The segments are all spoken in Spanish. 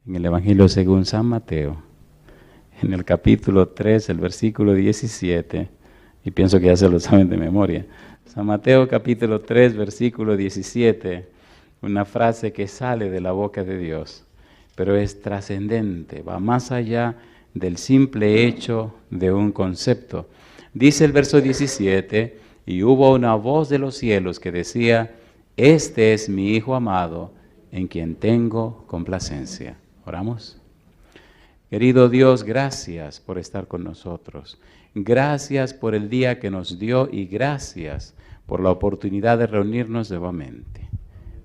en el Evangelio según San Mateo, en el capítulo 3, el versículo 17, y pienso que ya se lo saben de memoria. San Mateo capítulo 3, versículo 17, una frase que sale de la boca de Dios, pero es trascendente, va más allá del simple hecho de un concepto. Dice el verso 17, y hubo una voz de los cielos que decía, este es mi Hijo amado, en quien tengo complacencia. ¿Oramos? Querido Dios, gracias por estar con nosotros. Gracias por el día que nos dio y gracias por la oportunidad de reunirnos nuevamente.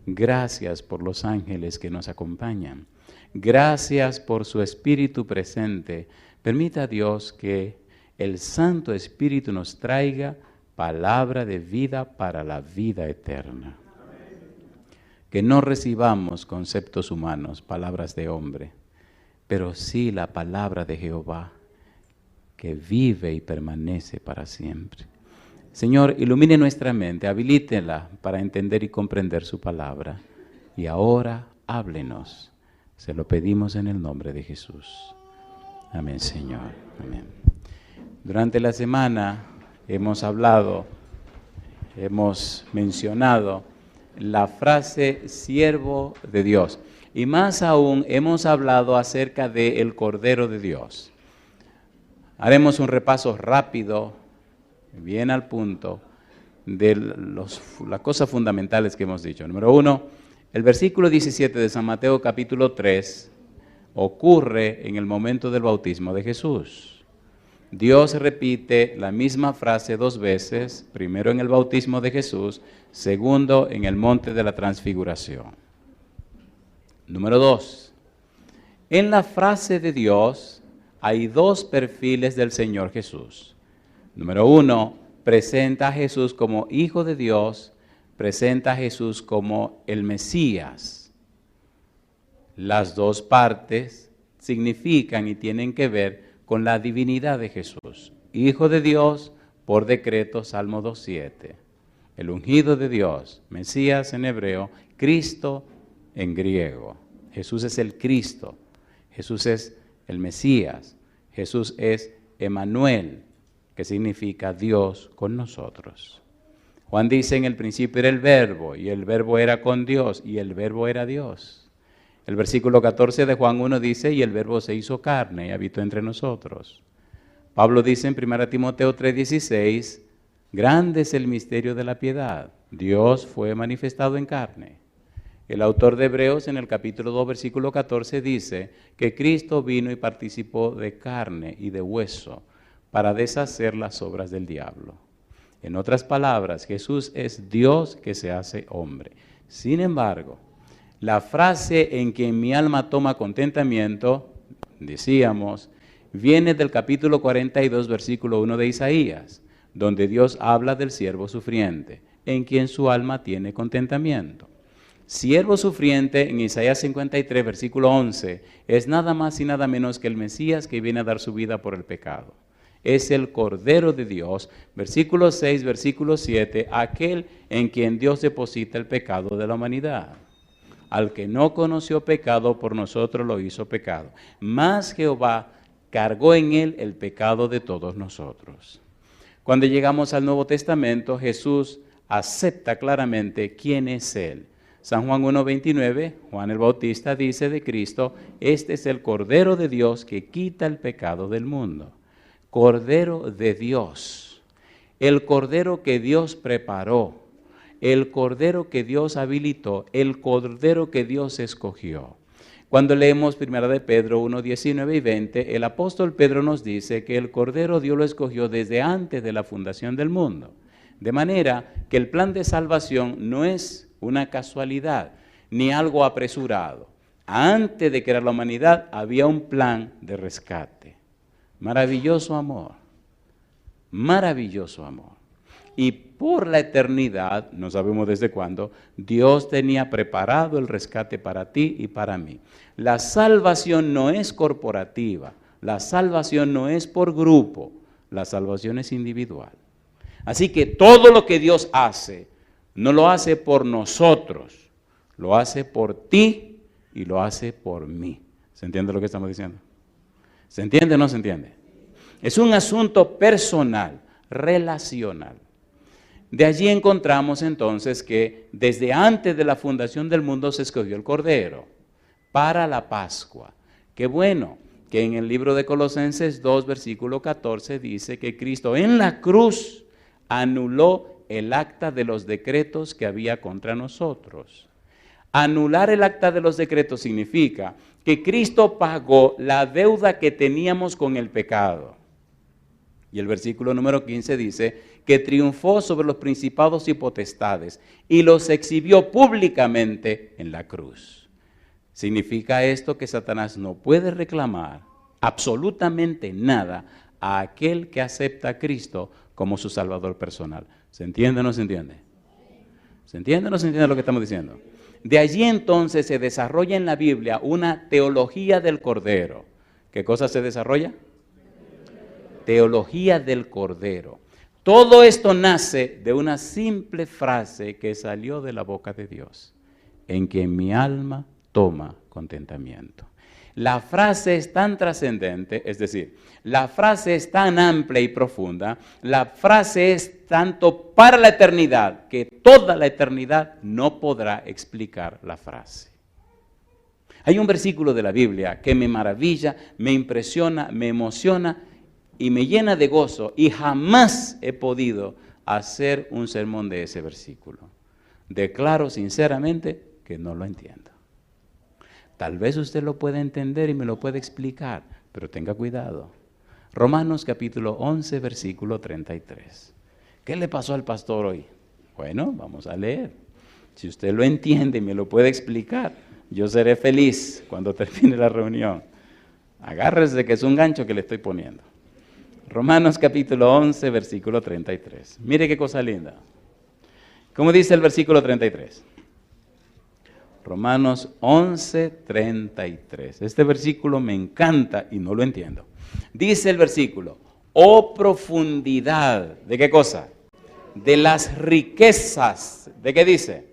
Gracias por los ángeles que nos acompañan. Gracias por su Espíritu presente. Permita, Dios, que el Santo Espíritu nos traiga palabra de vida para la vida eterna. Que no recibamos conceptos humanos, palabras de hombre, pero sí la palabra de Jehová, que vive y permanece para siempre. Señor, ilumine nuestra mente, habilítela para entender y comprender su palabra. Y ahora, háblenos. Se lo pedimos en el nombre de Jesús. Amén, Señor. Amén. Durante la semana hemos mencionado la frase siervo de Dios. Y más aún hemos hablado acerca del Cordero de Dios. Haremos un repaso rápido, bien al punto, de las cosas fundamentales que hemos dicho. Número 1, el versículo 17 de San Mateo capítulo 3 ocurre en el momento del bautismo de Jesús. Dios repite la misma frase 2 veces, primero en el bautismo de Jesús, segundo en el monte de la transfiguración. Número 2, en la frase de Dios hay 2 perfiles del Señor Jesús. Número 1, presenta a Jesús como Hijo de Dios, presenta a Jesús como el Mesías. Las 2 partes significan y tienen que ver con la divinidad de Jesús. Hijo de Dios, por decreto, Salmo 2:7. El ungido de Dios, Mesías en hebreo, Cristo en griego. Jesús es el Cristo, Jesús es el Mesías, Jesús es Emmanuel, que significa Dios con nosotros. Juan dice, en el principio era el Verbo, y el Verbo era con Dios, y el Verbo era Dios. El versículo 14 de Juan 1 dice, y el Verbo se hizo carne y habitó entre nosotros. Pablo dice en 1 Timoteo 3:16, grande es el misterio de la piedad, Dios fue manifestado en carne. El autor de Hebreos en el capítulo 2, versículo 14 dice que Cristo vino y participó de carne y de hueso para deshacer las obras del diablo. En otras palabras, Jesús es Dios que se hace hombre. Sin embargo, la frase en que mi alma toma contentamiento, decíamos, viene del capítulo 42, versículo 1 de Isaías, donde Dios habla del siervo sufriente, en quien su alma tiene contentamiento. Siervo sufriente en Isaías 53, versículo 11, es nada más y nada menos que el Mesías que viene a dar su vida por el pecado. Es el Cordero de Dios, versículo 6, versículo 7, aquel en quien Dios deposita el pecado de la humanidad. Al que no conoció pecado, por nosotros lo hizo pecado. Mas Jehová cargó en él el pecado de todos nosotros. Cuando llegamos al Nuevo Testamento, Jesús acepta claramente quién es Él. San Juan 1:29, Juan el Bautista dice de Cristo, este es el Cordero de Dios que quita el pecado del mundo. Cordero de Dios, el Cordero que Dios preparó, el Cordero que Dios habilitó, el Cordero que Dios escogió. Cuando leemos 1 de Pedro 1:19 y 20, el apóstol Pedro nos dice que el Cordero Dios lo escogió desde antes de la fundación del mundo. De manera que el plan de salvación no es una casualidad, ni algo apresurado. Antes de crear la humanidad había un plan de rescate. Maravilloso amor, maravilloso amor. Y por la eternidad, no sabemos desde cuándo, Dios tenía preparado el rescate para ti y para mí. La salvación no es corporativa, la salvación no es por grupo, la salvación es individual. Así que todo lo que Dios hace, no lo hace por nosotros, lo hace por ti y lo hace por mí. ¿Se entiende lo que estamos diciendo? ¿Se entiende o no se entiende? Es un asunto personal, relacional. De allí encontramos entonces que desde antes de la fundación del mundo se escogió el Cordero para la Pascua. Qué bueno que en el libro de Colosenses 2, versículo 14 dice que Cristo en la cruz anuló el acta de los decretos que había contra nosotros. Anular el acta de los decretos significa que Cristo pagó la deuda que teníamos con el pecado. Y el versículo número 15 dice que triunfó sobre los principados y potestades y los exhibió públicamente en la cruz. Significa esto que Satanás no puede reclamar absolutamente nada a aquel que acepta a Cristo como su Salvador personal. ¿Se entiende o no se entiende? ¿Se entiende o no se entiende lo que estamos diciendo? De allí entonces se desarrolla en la Biblia una teología del Cordero. ¿Qué cosa se desarrolla? Teología del Cordero. Todo esto nace de una simple frase que salió de la boca de Dios, en que mi alma toma contentamiento. La frase es tan trascendente, es decir, la frase es tan amplia y profunda, la frase es tanto para la eternidad, que toda la eternidad no podrá explicar la frase. Hay un versículo de la Biblia que me maravilla, me impresiona, me emociona y me llena de gozo, y jamás he podido hacer un sermón de ese versículo. Declaro sinceramente que no lo entiendo. Tal vez usted lo pueda entender y me lo puede explicar, pero tenga cuidado. Romanos capítulo 11, versículo 33. ¿Qué le pasó al pastor hoy? Bueno, vamos a leer. Si usted lo entiende y me lo puede explicar, yo seré feliz cuando termine la reunión. Agárrese que es un gancho que le estoy poniendo. Romanos capítulo 11, versículo 33. Mire qué cosa linda. ¿Cómo dice el versículo 33? Romanos 11, 33. Este versículo me encanta y no lo entiendo. Dice el versículo, oh profundidad, ¿de qué cosa? De las riquezas, ¿de qué dice?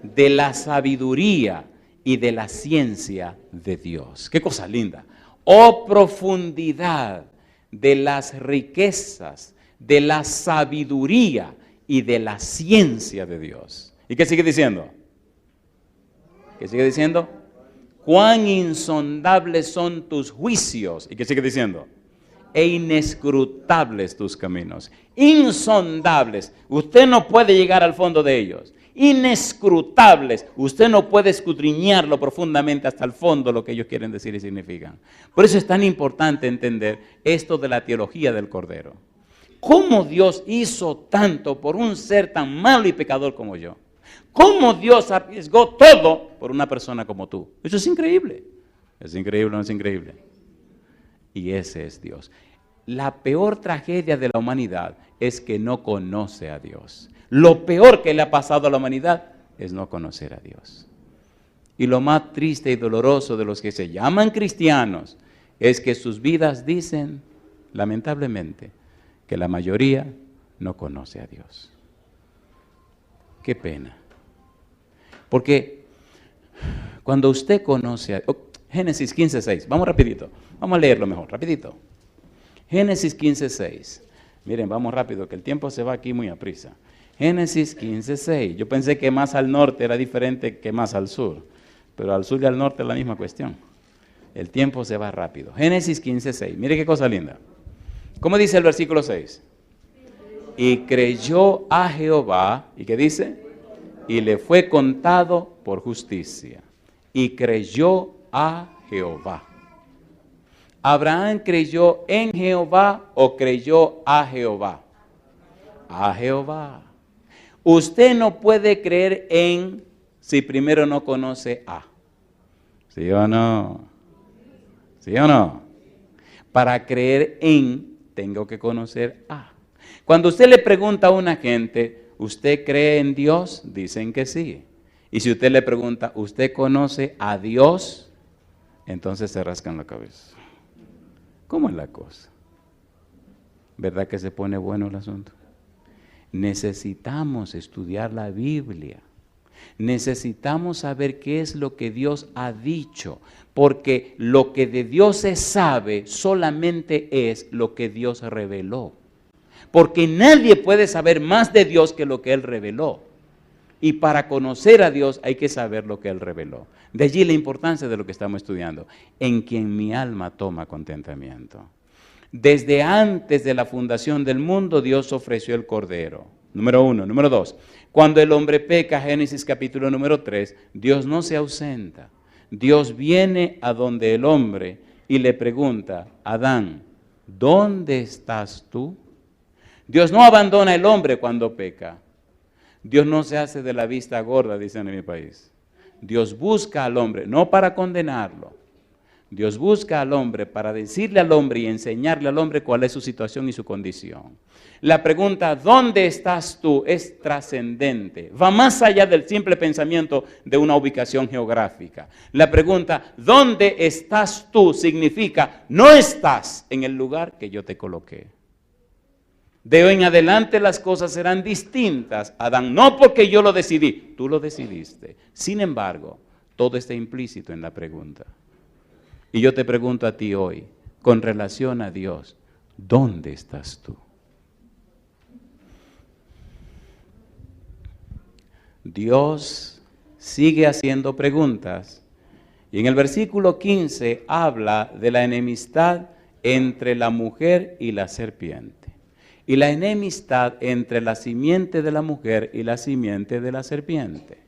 De la sabiduría y de la ciencia de Dios. Qué cosa linda. Oh profundidad de las riquezas, de la sabiduría y de la ciencia de Dios. ¿Y qué sigue diciendo? ¿Qué sigue diciendo? Cuán insondables son tus juicios. ¿Y qué sigue diciendo? E inescrutables tus caminos. Insondables. Usted no puede llegar al fondo de ellos. Inescrutables. Usted no puede escudriñarlo profundamente hasta el fondo lo que ellos quieren decir y significan. Por eso es tan importante entender esto de la teología del Cordero. ¿Cómo Dios hizo tanto por un ser tan malo y pecador como yo? ¿Cómo Dios arriesgó todo por una persona como tú? Eso es increíble. ¿Es increíble o no es increíble? Y ese es Dios. La peor tragedia de la humanidad es que no conoce a Dios. Lo peor que le ha pasado a la humanidad es no conocer a Dios. Y lo más triste y doloroso de los que se llaman cristianos es que sus vidas dicen, lamentablemente, que la mayoría no conoce a Dios. Qué pena. Porque cuando usted conoce a Génesis 15:6, vamos rapidito, vamos a leerlo mejor, rapidito. Génesis 15:6. Miren, vamos rápido, que el tiempo se va aquí muy a prisa. Génesis 15:6. Yo pensé que más al norte era diferente que más al sur, pero al sur y al norte es la misma cuestión. El tiempo se va rápido. Génesis 15:6. Mire qué cosa linda. ¿Cómo dice el versículo 6? Y creyó a Jehová, ¿y qué dice? Y le fue contado por justicia. Y creyó a Jehová. ¿Abraham creyó en Jehová o creyó a Jehová? A Jehová. Usted no puede creer en si primero no conoce a. ¿Sí o no? ¿Sí o no? Para creer en, tengo que conocer a. Cuando usted le pregunta a una gente, ¿usted cree en Dios? Dicen que sí. Y si usted le pregunta, ¿usted conoce a Dios? Entonces se rascan la cabeza. ¿Cómo es la cosa? ¿Verdad que se pone bueno el asunto? Necesitamos estudiar la Biblia. Necesitamos saber qué es lo que Dios ha dicho, porque lo que de Dios se sabe solamente es lo que Dios reveló. Porque nadie puede saber más de Dios que lo que Él reveló. Y para conocer a Dios hay que saber lo que Él reveló. De allí la importancia de lo que estamos estudiando. En quien mi alma toma contentamiento. Desde antes de la fundación del mundo, Dios ofreció el Cordero. Número 1. Número 2. Cuando el hombre peca, Génesis capítulo número 3, Dios no se ausenta. Dios viene a donde el hombre y le pregunta, Adán, ¿dónde estás tú? Dios no abandona al hombre cuando peca. Dios no se hace de la vista gorda, dicen en mi país. Dios busca al hombre, no para condenarlo. Dios busca al hombre para decirle al hombre y enseñarle al hombre cuál es su situación y su condición. La pregunta, ¿dónde estás tú?, es trascendente. Va más allá del simple pensamiento de una ubicación geográfica. La pregunta, ¿dónde estás tú?, significa, no estás en el lugar que yo te coloqué. De hoy en adelante las cosas serán distintas, Adán, no porque yo lo decidí, tú lo decidiste. Sin embargo, todo está implícito en la pregunta. Y yo te pregunto a ti hoy, con relación a Dios, ¿dónde estás tú? Dios sigue haciendo preguntas y en el versículo 15 habla de la enemistad entre la mujer y la serpiente. Y la enemistad entre la simiente de la mujer y la simiente de la serpiente.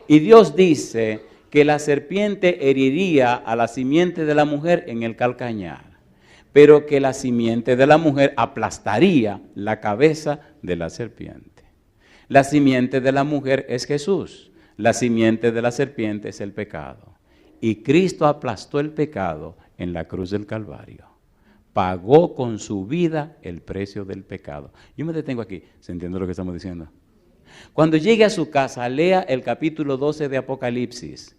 Y Dios dice que la serpiente heriría a la simiente de la mujer en el calcañar, pero que la simiente de la mujer aplastaría la cabeza de la serpiente. La simiente de la mujer es Jesús, la simiente de la serpiente es el pecado. Y Cristo aplastó el pecado en la cruz del Calvario. Pagó con su vida el precio del pecado. Yo me detengo aquí, ¿se entiende lo que estamos diciendo? Cuando llegue a su casa, lea el capítulo 12 de Apocalipsis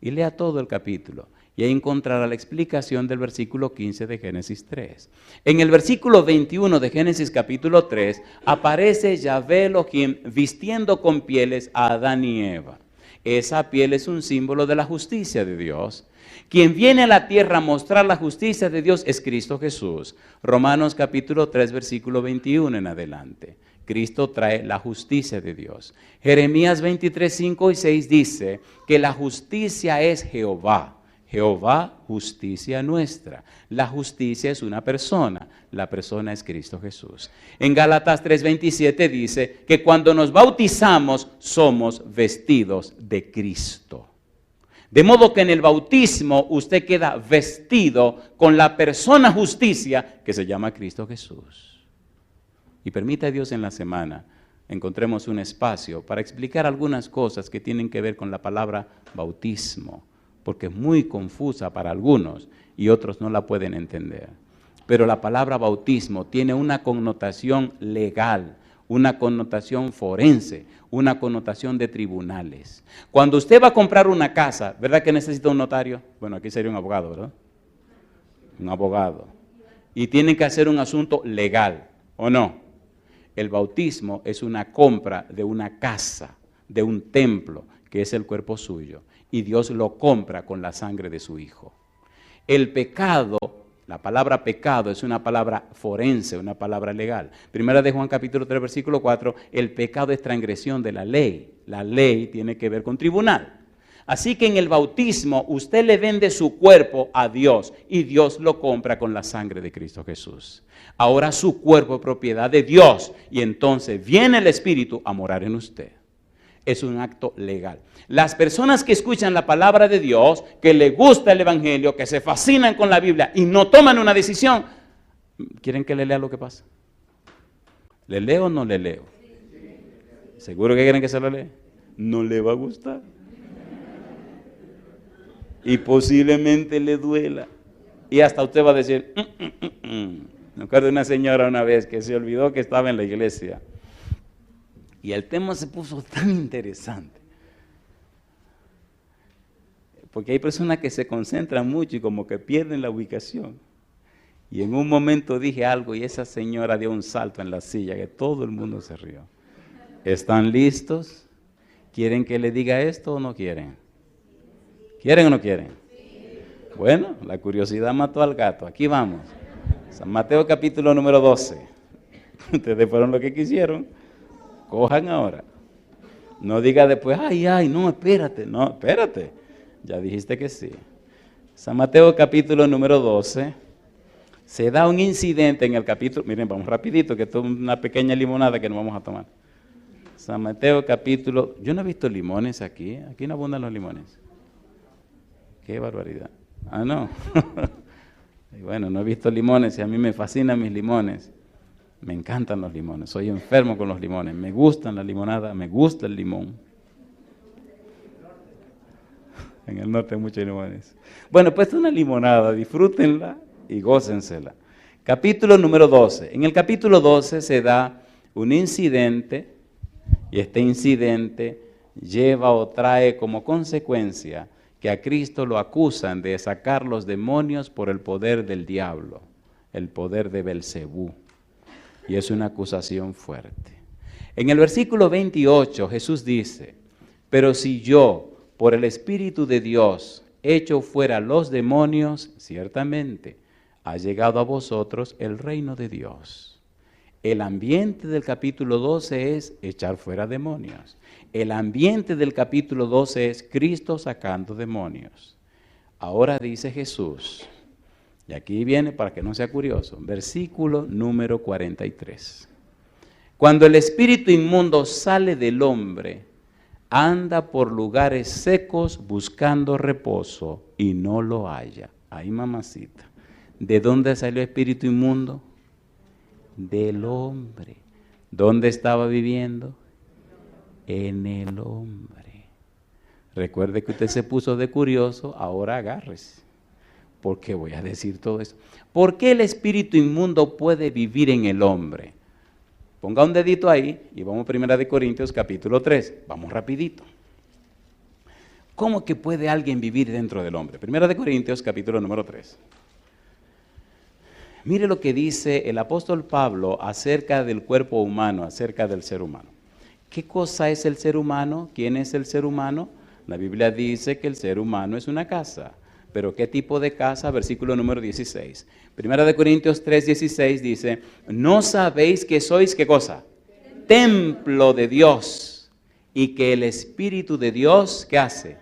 y lea todo el capítulo. Y ahí encontrará la explicación del versículo 15 de Génesis 3. En el versículo 21 de Génesis capítulo 3 aparece Yahvé Elohim vistiendo con pieles a Adán y Eva. Esa piel es un símbolo de la justicia de Dios. Quien viene a la tierra a mostrar la justicia de Dios es Cristo Jesús. Romanos capítulo 3 versículo 21 en adelante. Cristo trae la justicia de Dios. Jeremías 23, 5 y 6 dice que la justicia es Jehová. Jehová, justicia nuestra. La justicia es una persona. La persona es Cristo Jesús. En Gálatas 3:27 dice que cuando nos bautizamos somos vestidos de Cristo. De modo que en el bautismo usted queda vestido con la persona justicia que se llama Cristo Jesús. Y permita a Dios en la semana encontremos un espacio para explicar algunas cosas que tienen que ver con la palabra bautismo, porque es muy confusa para algunos y otros no la pueden entender. Pero la palabra bautismo tiene una connotación legal, una connotación forense, una connotación de tribunales. Cuando usted va a comprar una casa, ¿verdad que necesita un notario? Bueno, aquí sería un abogado, ¿verdad? Un abogado. Y tienen que hacer un asunto legal, ¿o no? El bautismo es una compra de una casa, de un templo, que es el cuerpo suyo. Y Dios lo compra con la sangre de su Hijo. El pecado, la palabra pecado es una palabra forense, una palabra legal. Primera de Juan capítulo 3 versículo 4, el pecado es transgresión de la ley. La ley tiene que ver con tribunal. Así que en el bautismo usted le vende su cuerpo a Dios y Dios lo compra con la sangre de Cristo Jesús. Ahora su cuerpo es propiedad de Dios y entonces viene el Espíritu a morar en usted. Es un acto legal. Las personas que escuchan la palabra de Dios, que les gusta el Evangelio, que se fascinan con la Biblia y no toman una decisión, ¿quieren que le lea lo que pasa? ¿Le leo o no le leo? ¿Seguro que quieren que se lo lea? No le va a gustar. Y posiblemente le duela. Y hasta usted va a decir, Me acuerdo de una señora una vez que se olvidó que estaba en la iglesia. Y el tema se puso tan interesante. Porque hay personas que se concentran mucho y como que pierden la ubicación. Y en un momento dije algo y esa señora dio un salto en la silla que todo el mundo se rió. ¿Están listos? ¿Quieren que le diga esto o no quieren? ¿Quieren o no quieren? Bueno, la curiosidad mató al gato. Aquí vamos. San Mateo capítulo número 12. Ustedes fueron lo que quisieron. Cojan ahora. No diga después, ay, no, espérate. No, espérate. Ya dijiste que sí. San Mateo capítulo número 12. Se da un incidente en el capítulo. Miren, vamos rapidito, que esto es una pequeña limonada que nos vamos a tomar. San Mateo capítulo. Yo no he visto limones aquí. Aquí no abundan los limones. Qué barbaridad. Ah, no. Y bueno, no he visto limones y a mí me fascinan mis limones. Me encantan los limones. Soy enfermo con los limones. Me gustan la limonada, me gusta el limón. En el norte hay muchos limones. Bueno, pues es una limonada. Disfrútenla y gócensela. Capítulo número 12. En el capítulo 12 se da un incidente y este incidente lleva o trae como consecuencia que a Cristo lo acusan de sacar los demonios por el poder del diablo, el poder de Belcebú. Y es una acusación fuerte. En el versículo 28 Jesús dice, pero si yo, por el Espíritu de Dios, echo fuera los demonios, ciertamente ha llegado a vosotros el reino de Dios. El ambiente del capítulo 12 es echar fuera demonios. El ambiente del capítulo 12 es Cristo sacando demonios. Ahora dice Jesús, y aquí viene para que no sea curioso, versículo número 43. Cuando el espíritu inmundo sale del hombre, anda por lugares secos buscando reposo y no lo halla. Ay, mamacita. ¿De dónde salió el espíritu inmundo? Del hombre. ¿Dónde estaba viviendo? En el hombre. Recuerde que usted se puso de curioso, ahora agárrese. ¿Por qué voy a decir todo eso? ¿Por qué el espíritu inmundo puede vivir en el hombre? Ponga un dedito ahí y vamos a 1 Corintios capítulo 3. Vamos rapidito. ¿Cómo que puede alguien vivir dentro del hombre? 1 Corintios capítulo número 3. Mire lo que dice el apóstol Pablo acerca del cuerpo humano, acerca del ser humano. ¿Qué cosa es el ser humano? ¿Quién es el ser humano? La Biblia dice que el ser humano es una casa. ¿Pero qué tipo de casa? Versículo número 16. 1 Corintios 3:16 dice, ¿no sabéis que sois qué cosa? Templo de Dios y que el Espíritu de Dios, ¿qué hace?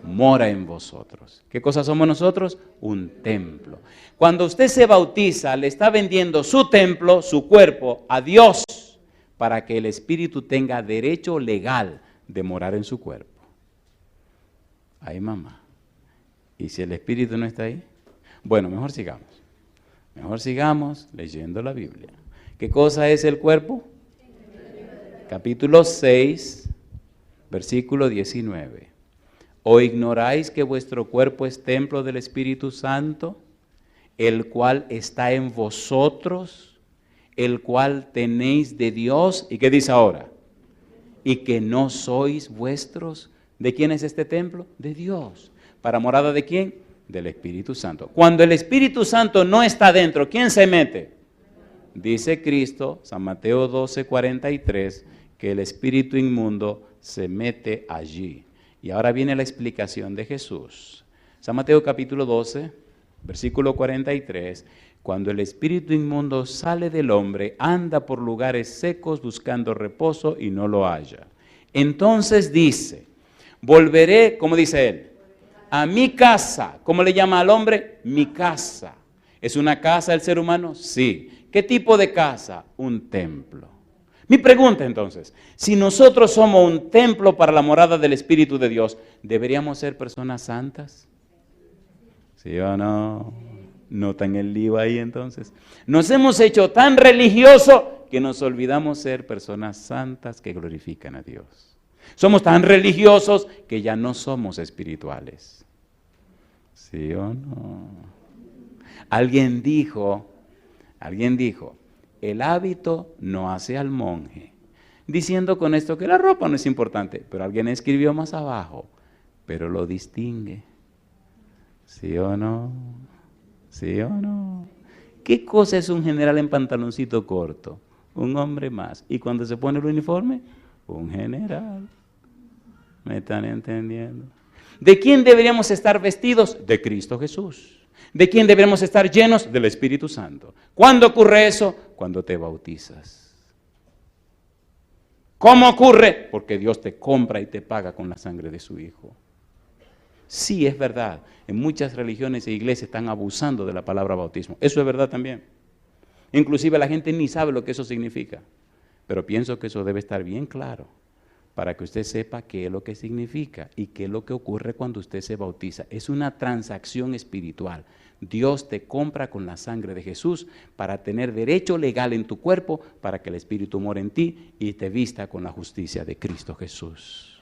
Mora en vosotros. ¿Qué cosa somos nosotros? Un templo. Cuando usted se bautiza, le está vendiendo su templo, su cuerpo, a Dios, para que el Espíritu tenga derecho legal de morar en su cuerpo. Ay, mamá. ¿Y si el Espíritu no está ahí? Bueno, mejor sigamos. Mejor sigamos leyendo la Biblia. ¿Qué cosa es el cuerpo? Capítulo 6, versículo 19. ¿O ignoráis que vuestro cuerpo es templo del Espíritu Santo, el cual está en vosotros, el cual tenéis de Dios? ¿Y qué dice ahora? Y que no sois vuestros. ¿De quién es este templo? De Dios. ¿Para morada de quién? Del Espíritu Santo. Cuando el Espíritu Santo no está dentro, ¿quién se mete? Dice Cristo, San Mateo 12:43, que el espíritu inmundo se mete allí. Y ahora viene la explicación de Jesús. San Mateo capítulo 12, versículo 43, cuando el espíritu inmundo sale del hombre, anda por lugares secos buscando reposo y no lo halla. Entonces dice, volveré, ¿cómo dice él? A mi casa. ¿Cómo le llama al hombre? Mi casa. ¿Es una casa el ser humano? Sí. ¿Qué tipo de casa? Un templo. Mi pregunta entonces, si nosotros somos un templo para la morada del Espíritu de Dios, ¿deberíamos ser personas santas? ¿Sí o no? ¿Notan el lío ahí entonces? Nos hemos hecho tan religiosos que nos olvidamos ser personas santas que glorifican a Dios. Somos tan religiosos que ya no somos espirituales. ¿Sí o no? Alguien dijo, el hábito no hace al monje. Diciendo con esto que la ropa no es importante, pero alguien escribió más abajo, pero lo distingue. ¿Sí o no? ¿Sí o no? ¿Qué cosa es un general en pantaloncito corto? Un hombre más. ¿Y cuando se pone el uniforme? Un general. ¿Me están entendiendo? ¿De quién deberíamos estar vestidos? De Cristo Jesús. ¿De quién deberíamos estar llenos? Del Espíritu Santo. ¿Cuándo ocurre eso? Cuando te bautizas. ¿Cómo ocurre? Porque Dios te compra y te paga con la sangre de su Hijo. Sí, es verdad. En muchas religiones e iglesias están abusando de la palabra bautismo. Eso es verdad también. Inclusive la gente ni sabe lo que eso significa. Pero pienso que eso debe estar bien claro para que usted sepa qué es lo que significa y qué es lo que ocurre cuando usted se bautiza. Es una transacción espiritual. Dios te compra con la sangre de Jesús para tener derecho legal en tu cuerpo, para que el Espíritu more en ti y te vista con la justicia de Cristo Jesús.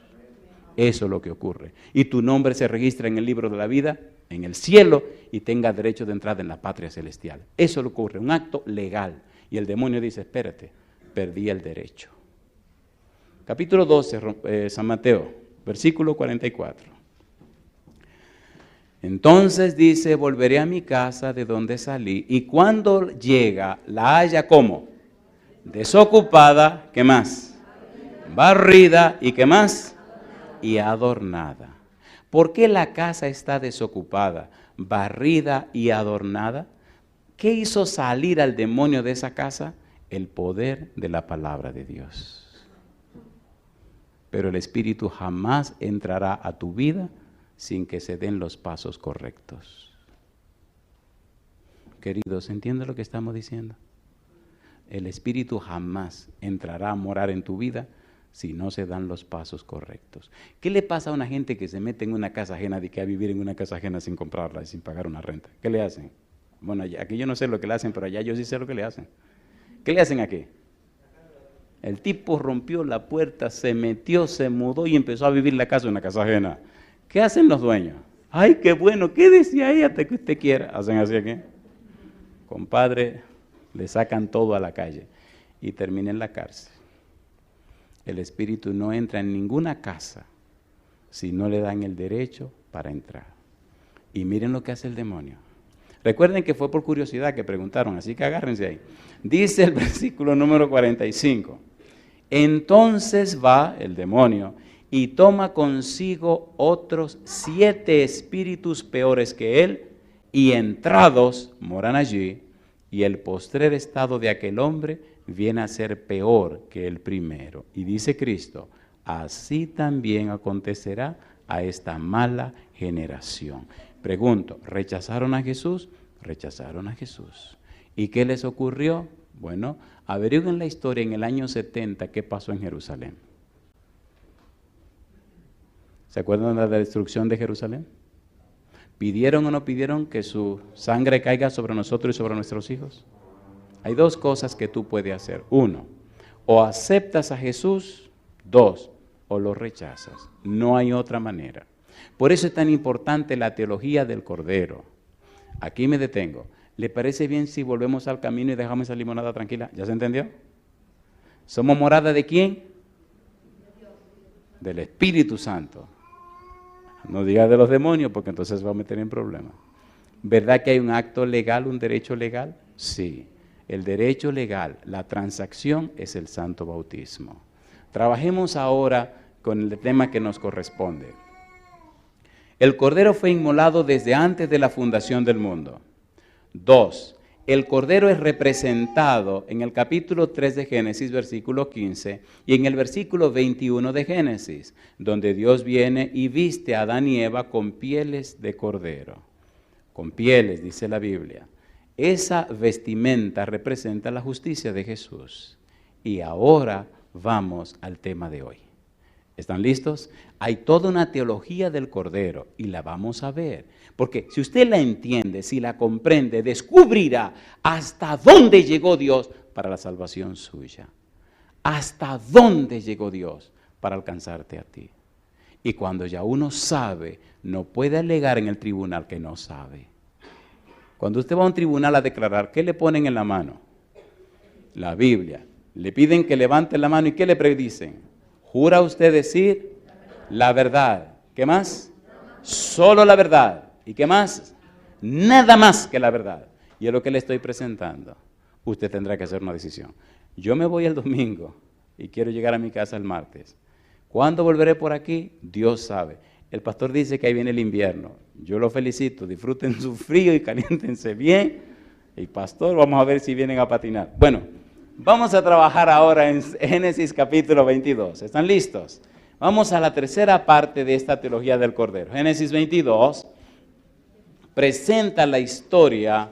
Eso es lo que ocurre. Y tu nombre se registra en el libro de la vida, en el cielo, y tenga derecho de entrada en la patria celestial. Eso es lo que ocurre, un acto legal. Y el demonio dice, espérate, perdí el derecho. Capítulo 12, San Mateo, versículo 44. Entonces dice, volveré a mi casa de donde salí, y cuando llega, la halla ¿cómo? Desocupada, ¿qué más? Barrida, ¿y qué más? Y adornada. ¿Por qué la casa está desocupada, barrida y adornada? ¿Qué hizo salir al demonio de esa casa? El poder de la palabra de Dios. Pero el Espíritu jamás entrará a tu vida sin que se den los pasos correctos. Queridos, ¿entienden lo que estamos diciendo? El Espíritu jamás entrará a morar en tu vida si no se dan los pasos correctos. ¿Qué le pasa a una gente que se mete en una casa ajena, de que a vivir en una casa ajena sin comprarla y sin pagar una renta? ¿Qué le hacen? Bueno, aquí yo no sé lo que le hacen, pero allá yo sí sé lo que le hacen. ¿Qué le hacen aquí? El tipo rompió la puerta, se metió, se mudó y empezó a vivir la casa en una casa ajena. ¿Qué hacen los dueños? ¡Ay, qué bueno! ¿Qué decía ella hasta que usted quiera? ¿Hacen así aquí? Compadre, le sacan todo a la calle y termina en la cárcel. El Espíritu no entra en ninguna casa si no le dan el derecho para entrar. Y miren lo que hace el demonio. Recuerden que fue por curiosidad que preguntaron, así que agárrense ahí. Dice el versículo número 45. Entonces va el demonio y toma consigo otros 7 espíritus peores que él, y entrados moran allí, y el postrer estado de aquel hombre viene a ser peor que el primero. Y dice Cristo, así también acontecerá a esta mala generación. Pregunto, ¿rechazaron a Jesús? Rechazaron a Jesús. ¿Y qué les ocurrió? Bueno, averigüen la historia en el año 70, ¿qué pasó en Jerusalén? ¿Se acuerdan de la destrucción de Jerusalén? ¿Pidieron o no pidieron que su sangre caiga sobre nosotros y sobre nuestros hijos? Hay 2 cosas que tú puedes hacer. 1, o aceptas a Jesús. 2, o lo rechazas. No hay otra manera. Por eso es tan importante la teología del Cordero. Aquí me detengo. ¿Le parece bien si volvemos al camino y dejamos esa limonada tranquila? ¿Ya se entendió? ¿Somos morada de quién? Del Espíritu Santo. No diga de los demonios, porque entonces va a meter en problemas. ¿Verdad que hay un acto legal, un derecho legal? Sí. El derecho legal, la transacción es el santo bautismo. Trabajemos ahora con el tema que nos corresponde. El Cordero fue inmolado desde antes de la fundación del mundo. 2. El Cordero es representado en el capítulo 3 de Génesis, versículo 15, y en el versículo 21 de Génesis, donde Dios viene y viste a Adán y Eva con pieles de cordero. Con pieles, dice la Biblia. Esa vestimenta representa la justicia de Jesús. Y ahora vamos al tema de hoy. ¿Están listos? Hay toda una teología del Cordero y la vamos a ver. Porque si usted la entiende, si la comprende, descubrirá hasta dónde llegó Dios para la salvación suya. Hasta dónde llegó Dios para alcanzarte a ti. Y cuando ya uno sabe, no puede alegar en el tribunal que no sabe. Cuando usted va a un tribunal a declarar, ¿qué le ponen en la mano? La Biblia. Le piden que levante la mano y ¿qué le predicen? ¿Jura usted decir la verdad? ¿Qué más? Solo la verdad. ¿Y qué más? Nada más que la verdad. Y es lo que le estoy presentando. Usted tendrá que hacer una decisión. Yo me voy el domingo y quiero llegar a mi casa el martes. ¿Cuándo volveré por aquí? Dios sabe. El pastor dice que ahí viene el invierno. Yo lo felicito, disfruten su frío y caliéntense bien. Y pastor, vamos a ver si vienen a patinar. Bueno, vamos a trabajar ahora en Génesis capítulo 22. ¿Están listos? Vamos a la tercera parte de esta teología del Cordero. Génesis 22 presenta la historia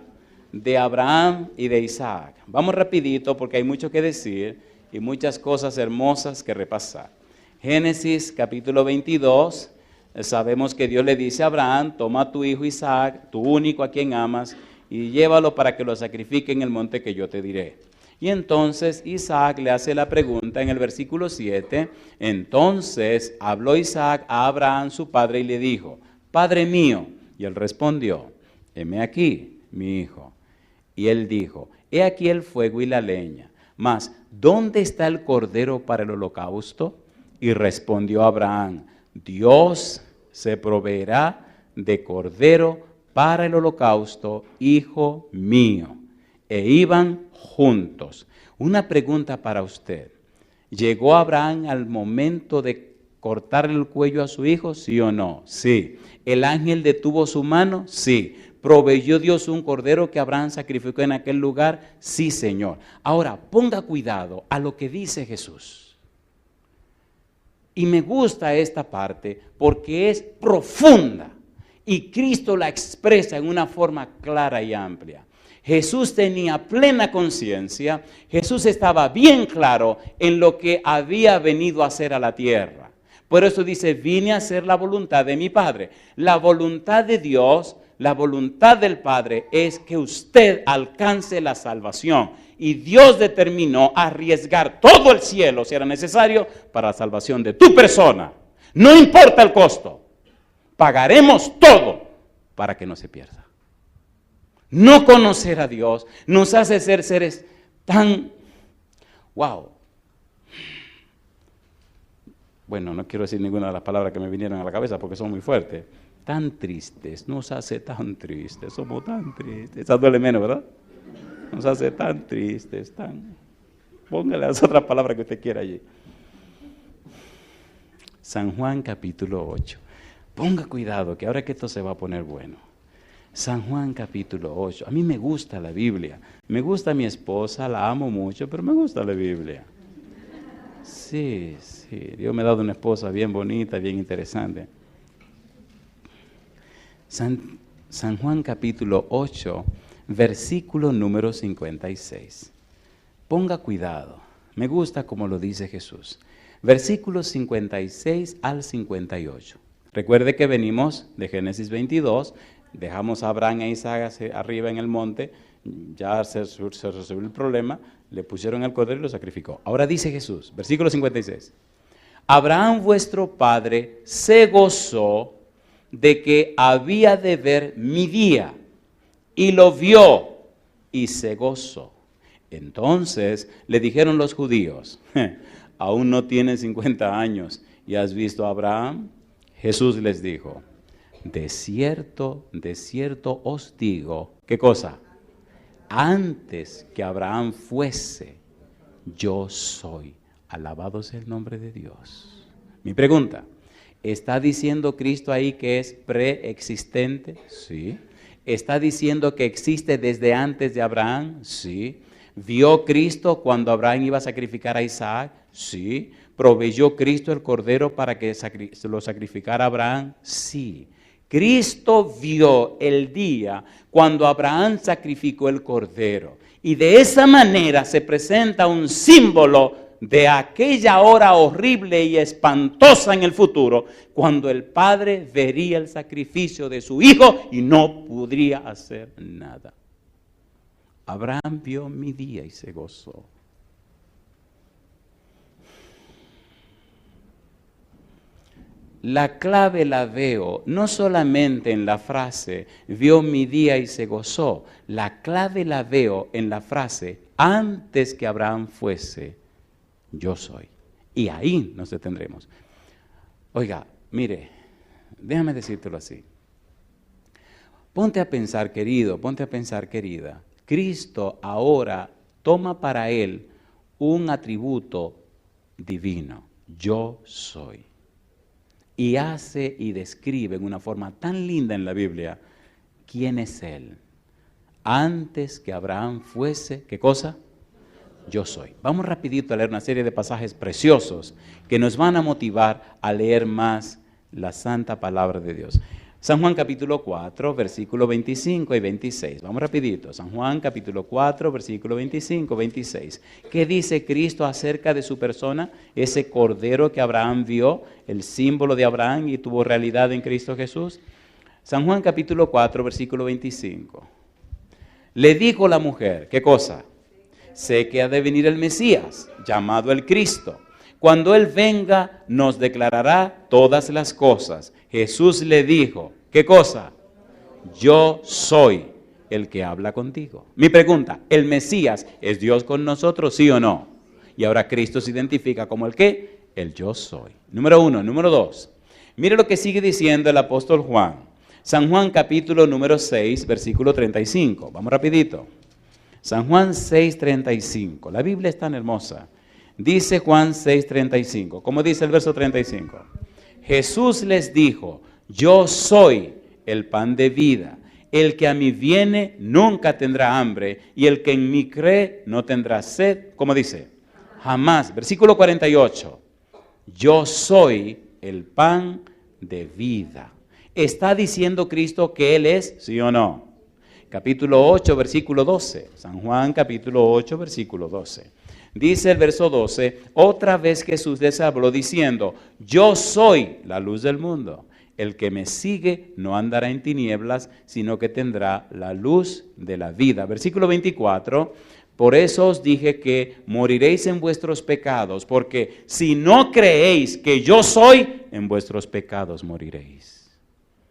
de Abraham y de Isaac. Vamos rapidito porque hay mucho que decir y muchas cosas hermosas que repasar. Génesis capítulo 22, sabemos que Dios le dice a Abraham, toma a tu hijo Isaac, tu único a quien amas, y llévalo para que lo sacrifique en el monte que yo te diré. Y entonces Isaac le hace la pregunta en el versículo 7, entonces habló Isaac a Abraham su padre y le dijo, Padre mío, y él respondió, heme aquí, mi hijo. Y él dijo, he aquí el fuego y la leña, mas ¿dónde está el cordero para el holocausto? Y respondió Abraham, Dios se proveerá de cordero para el holocausto, hijo mío. E iban juntos. Una pregunta para usted. ¿Llegó Abraham al momento de cortarle el cuello a su hijo? ¿Sí o no? Sí. ¿El ángel detuvo su mano? Sí. ¿Proveyó Dios un cordero que Abraham sacrificó en aquel lugar? Sí, Señor. Ahora, ponga cuidado a lo que dice Jesús. Y me gusta esta parte porque es profunda y Cristo la expresa en una forma clara y amplia. Jesús tenía plena conciencia, Jesús estaba bien claro en lo que había venido a hacer a la tierra. Por eso dice, vine a hacer la voluntad de mi Padre. La voluntad de Dios, la voluntad del Padre es que usted alcance la salvación. Y Dios determinó arriesgar todo el cielo, si era necesario, para la salvación de tu persona. No importa el costo, pagaremos todo para que no se pierda. No conocer a Dios nos hace ser seres tan, wow. Bueno, no quiero decir ninguna de las palabras que me vinieron a la cabeza porque son muy fuertes. Tan tristes, nos hace tan tristes, somos tan tristes. Esa duele menos, ¿verdad? Nos hace tan tristes, tan... Póngale las otras palabras que usted quiera allí. San Juan capítulo 8. Ponga cuidado que ahora que esto se va a poner bueno. San Juan capítulo 8. A mí me gusta la Biblia. Me gusta mi esposa, la amo mucho, pero me gusta la Biblia. Sí, Dios me ha dado una esposa bien bonita, bien interesante. San Juan capítulo 8, versículo número 56. Ponga cuidado. Me gusta como lo dice Jesús. Versículos 56 al 58. Recuerde que venimos de Génesis 22, dejamos a Abraham e Isaac arriba en el monte, ya se resolvió el problema, le pusieron el cordero y lo sacrificó. Ahora dice Jesús, versículo 56, Abraham vuestro padre se gozó de que había de ver mi día, y lo vio y se gozó. Entonces le dijeron los judíos, aún no tienes 50 años y has visto a Abraham. Jesús les dijo, de cierto os digo, ¿qué cosa? Antes que Abraham fuese, yo soy. Alabado sea el nombre de Dios. Mi pregunta, ¿está diciendo Cristo ahí que es preexistente? Sí. ¿Está diciendo que existe desde antes de Abraham? Sí. ¿Vio Cristo cuando Abraham iba a sacrificar a Isaac? Sí. ¿Proveyó Cristo el cordero para que lo sacrificara Abraham? Sí. Cristo vio el día cuando Abraham sacrificó el cordero. Y de esa manera se presenta un símbolo de aquella hora horrible y espantosa en el futuro, cuando el Padre vería el sacrificio de su Hijo y no podría hacer nada. Abraham vio mi día y se gozó. La clave la veo no solamente en la frase, vio mi día y se gozó. La clave la veo en la frase, antes que Abraham fuese, yo soy. Y ahí nos detendremos. Oiga, mire, déjame decírtelo así. Ponte a pensar, querido, ponte a pensar, querida. Cristo ahora toma para él un atributo divino. yo soy. Y hace y describe en una forma tan linda en la Biblia quién es Él. Antes que Abraham fuese, ¿qué cosa? Yo soy. Vamos rapidito a leer una serie de pasajes preciosos que nos van a motivar a leer más la santa palabra de Dios. San Juan capítulo 4, versículo 25 y 26. Vamos rapidito. San Juan capítulo 4, versículo 25 y 26. ¿Qué dice Cristo acerca de su persona? Ese cordero que Abraham vio, el símbolo de Abraham y tuvo realidad en Cristo Jesús. San Juan capítulo 4, versículo 25. Le dijo la mujer, ¿qué cosa? Sé que ha de venir el Mesías, llamado el Cristo. Cuando Él venga, nos declarará todas las cosas. Jesús le dijo, ¿qué cosa? Yo soy el que habla contigo. Mi pregunta, ¿el Mesías es Dios con nosotros, sí o no? Y ahora Cristo se identifica como el ¿qué? El yo soy. Número 1. Número 2. Mire lo que sigue diciendo el apóstol Juan. San Juan capítulo número 6, versículo 35. Vamos rapidito. San Juan 6, 35. La Biblia es tan hermosa. Dice Juan 6, 35. ¿Cómo dice el verso 35? Jesús les dijo, yo soy el pan de vida. El que a mí viene nunca tendrá hambre, y el que en mí cree no tendrá sed. ¿Cómo dice? Jamás. Versículo 48. Yo soy el pan de vida. ¿Está diciendo Cristo que Él es, sí o no? Capítulo 8, versículo 12. San Juan capítulo 8, versículo 12. Dice el verso 12, otra vez Jesús les habló diciendo, yo soy la luz del mundo. El que me sigue no andará en tinieblas, sino que tendrá la luz de la vida. Versículo 24, por eso os dije que moriréis en vuestros pecados, porque si no creéis que yo soy, en vuestros pecados moriréis.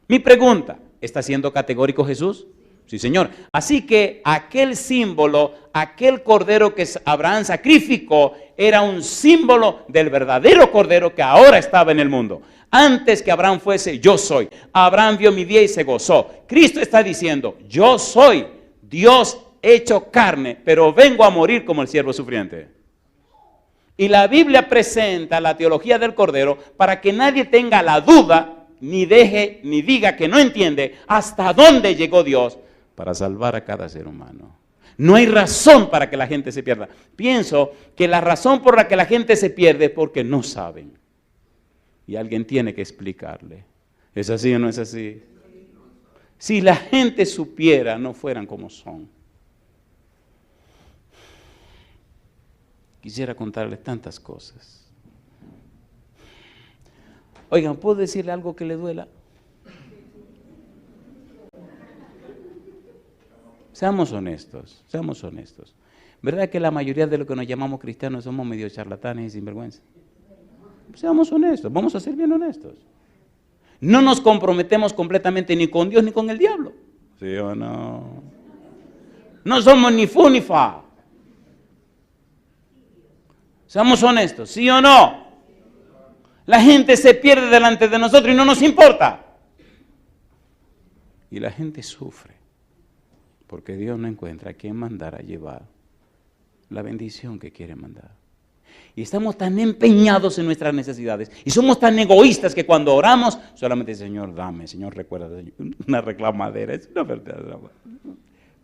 Mi pregunta, ¿está siendo categórico Jesús? Sí, Señor. Así que aquel símbolo, aquel cordero que Abraham sacrificó, era un símbolo del verdadero cordero que ahora estaba en el mundo. Antes que Abraham fuese, yo soy. Abraham vio mi día y se gozó. Cristo está diciendo, yo soy Dios hecho carne, pero vengo a morir como el siervo sufriente. Y la Biblia presenta la teología del cordero para que nadie tenga la duda, ni deje, ni diga que no entiende hasta dónde llegó Dios para salvar a cada ser humano. No hay razón para que la gente se pierda. Pienso que la razón por la que la gente se pierde es porque no saben. Y alguien tiene que explicarle. ¿Es así o no es así? Si la gente supiera, no fueran como son. Quisiera contarles tantas cosas. Oigan, ¿puedo decirle algo que le duela? Seamos honestos, seamos honestos. ¿Verdad que la mayoría de los que nos llamamos cristianos somos medio charlatanes y sinvergüenza? Seamos honestos, vamos a ser bien honestos. No nos comprometemos completamente ni con Dios ni con el diablo. ¿Sí o no? No somos ni fu ni fa. Seamos honestos, ¿sí o no? La gente se pierde delante de nosotros y no nos importa. Y la gente sufre. Porque Dios no encuentra a quién mandar a llevar la bendición que quiere mandar. Y estamos tan empeñados en nuestras necesidades y somos tan egoístas que cuando oramos solamente Señor dame, Señor recuerda, una reclamadera, es una verdad.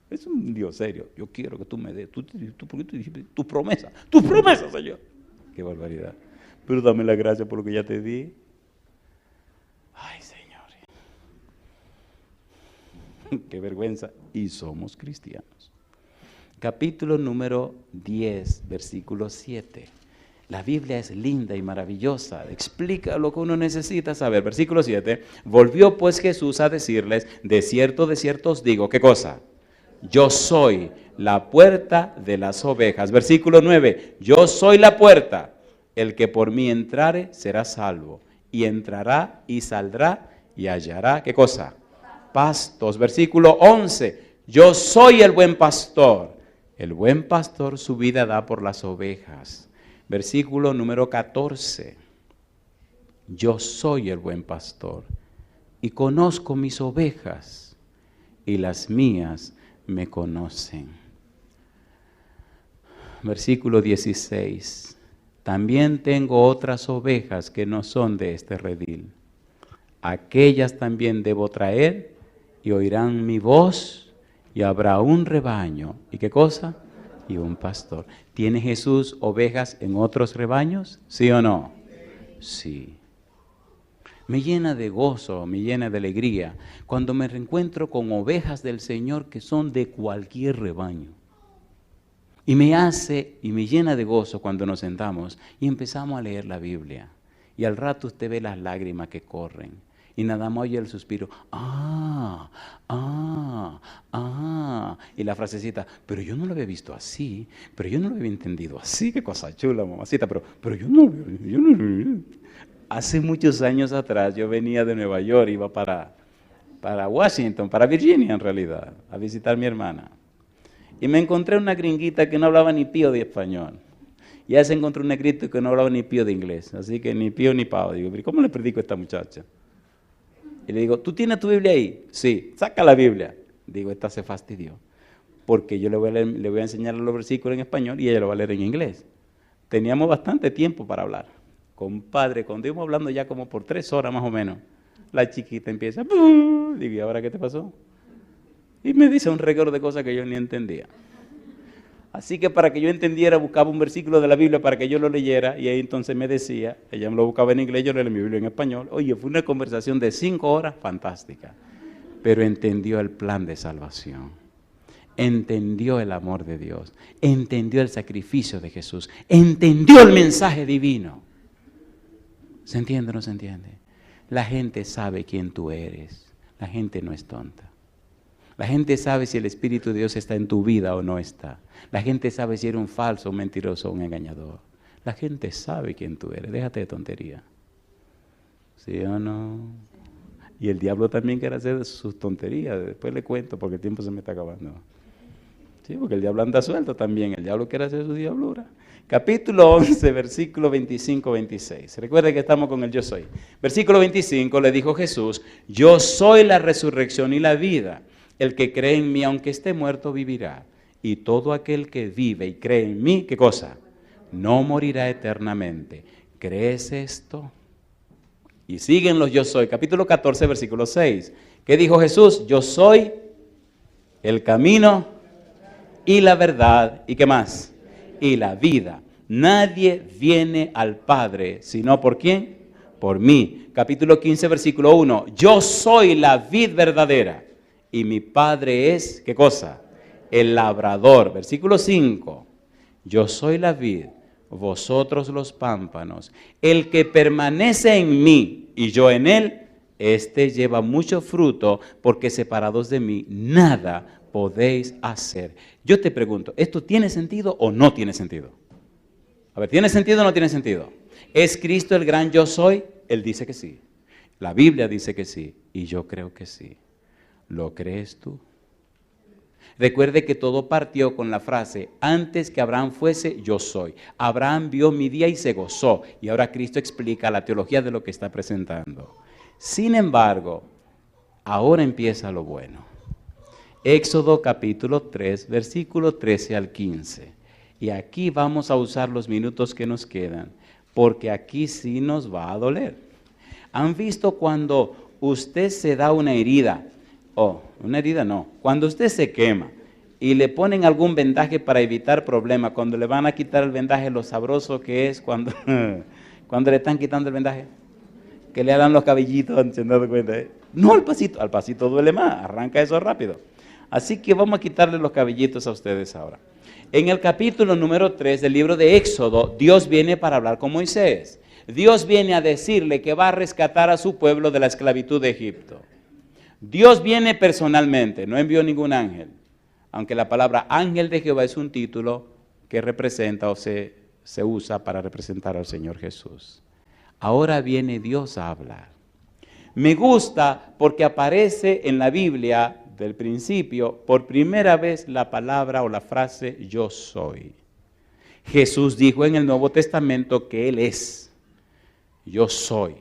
Es un Dios serio. Yo quiero que tú me des, tu promesa, Señor. Qué barbaridad. Pero dame la gracia por lo que ya te di. Ay, Señor. Qué vergüenza. Y somos cristianos. Capítulo número 10, versículo 7. La Biblia es linda y maravillosa. Explica lo que uno necesita saber. Versículo 7. Volvió pues Jesús a decirles, de cierto os digo, ¿qué cosa? Yo soy la puerta de las ovejas. Versículo 9. Yo soy la puerta. El que por mí entrare será salvo. Y entrará y saldrá y hallará, ¿qué cosa? Pastos. Versículo 11. Yo soy el buen pastor. El buen pastor su vida da por las ovejas. Versículo número 14. Yo soy el buen pastor y conozco mis ovejas y las mías me conocen. Versículo 16. también tengo otras ovejas que no son de este redil. Aquellas también debo traer y oirán mi voz y habrá un rebaño. ¿Y qué cosa? Y un pastor. ¿Tiene Jesús ovejas en otros rebaños? ¿Sí o no? Sí. Me llena de gozo, me llena de alegría cuando me reencuentro con ovejas del Señor que son de cualquier rebaño. Y me llena de gozo cuando nos sentamos y empezamos a leer la Biblia. Y al rato usted ve las lágrimas que corren. Y nada más oye el suspiro. Y la frasecita, pero yo no lo había visto así, pero yo no lo había entendido así. Qué cosa chula, mamacita, pero yo no. Hace muchos años atrás yo venía de Nueva York, iba para Washington, para Virginia en realidad, a visitar a mi hermana. Y me encontré una gringuita que no hablaba ni pío de español. Y ya se encontró un negrito que no hablaba ni pío de inglés. Así que ni pío ni pao. Digo, ¿cómo le predico a esta muchacha? Y le digo, ¿tú tienes tu Biblia ahí? Sí, saca la Biblia. Digo, esta se fastidió. Porque yo le voy a enseñar los versículos en español y ella lo va a leer en inglés. Teníamos bastante tiempo para hablar. Compadre, cuando íbamos hablando ya como por 3 horas más o menos, la chiquita empieza, digo, ¿y ahora qué te pasó? Y me dice un récord de cosas que yo ni entendía. Así que para que yo entendiera, buscaba un versículo de la Biblia para que yo lo leyera, y ahí entonces me decía, ella me lo buscaba en inglés, yo leía mi Biblia en español. Oye, fue una conversación de 5 horas fantástica, pero entendió el plan de salvación, entendió el amor de Dios, entendió el sacrificio de Jesús, entendió el mensaje divino. ¿Se entiende o no se entiende? La gente sabe quién tú eres, la gente no es tonta. La gente sabe si el Espíritu de Dios está en tu vida o no está. La gente sabe si eres un falso, un mentiroso, un engañador. La gente sabe quién tú eres. Déjate de tontería. ¿Sí o no? Y el diablo también quiere hacer sus tonterías. Después le cuento porque el tiempo se me está acabando. Sí, porque el diablo anda suelto también. El diablo quiere hacer su diablura. Capítulo 11, versículo 25-26. Recuerden que estamos con el yo soy. Versículo 25 le dijo Jesús, yo soy la resurrección y la vida. El que cree en mí, aunque esté muerto, vivirá. Y todo aquel que vive y cree en mí, ¿qué cosa? No morirá eternamente. ¿Crees esto? Y siguen los yo soy. Capítulo 14, versículo 6. ¿Qué dijo Jesús? Yo soy el camino y la verdad. ¿Y qué más? Y la vida. Nadie viene al Padre, sino ¿por quién? Por mí. Capítulo 15, versículo 1. Yo soy la vid verdadera. Y mi Padre es, ¿qué cosa? El labrador. Versículo 5. Yo soy la vid, vosotros los pámpanos. El que permanece en mí y yo en él, este lleva mucho fruto, porque separados de mí nada podéis hacer. Yo te pregunto, ¿esto tiene sentido o no tiene sentido? A ver, ¿tiene sentido o no tiene sentido? ¿Es Cristo el gran yo soy? Él dice que sí. La Biblia dice que sí. Y yo creo que sí. ¿Lo crees tú? Recuerde que todo partió con la frase, antes que Abraham fuese, yo soy. Abraham vio mi día y se gozó. Y ahora Cristo explica la teología de lo que está presentando. Sin embargo, ahora empieza lo bueno. Éxodo capítulo 3, versículo 13 al 15. Y aquí vamos a usar los minutos que nos quedan, porque aquí sí nos va a doler. ¿Han visto cuando usted se da una herida? Una herida no. Cuando usted se quema y le ponen algún vendaje para evitar problemas, cuando le van a quitar el vendaje, lo sabroso que es cuando le están quitando el vendaje, que le hagan los cabellitos, ¿se han dado cuenta? No al pasito duele más, arranca eso rápido. Así que vamos a quitarle los cabellitos a ustedes ahora. En el capítulo número 3 del libro de Éxodo, Dios viene para hablar con Moisés. Dios viene a decirle que va a rescatar a su pueblo de la esclavitud de Egipto. Dios viene personalmente, no envió ningún ángel, aunque la palabra ángel de Jehová es un título que representa o se usa para representar al Señor Jesús. Ahora viene Dios a hablar. Me gusta porque aparece en la Biblia del principio por primera vez la palabra o la frase yo soy. Jesús dijo en el Nuevo Testamento que Él es, yo soy.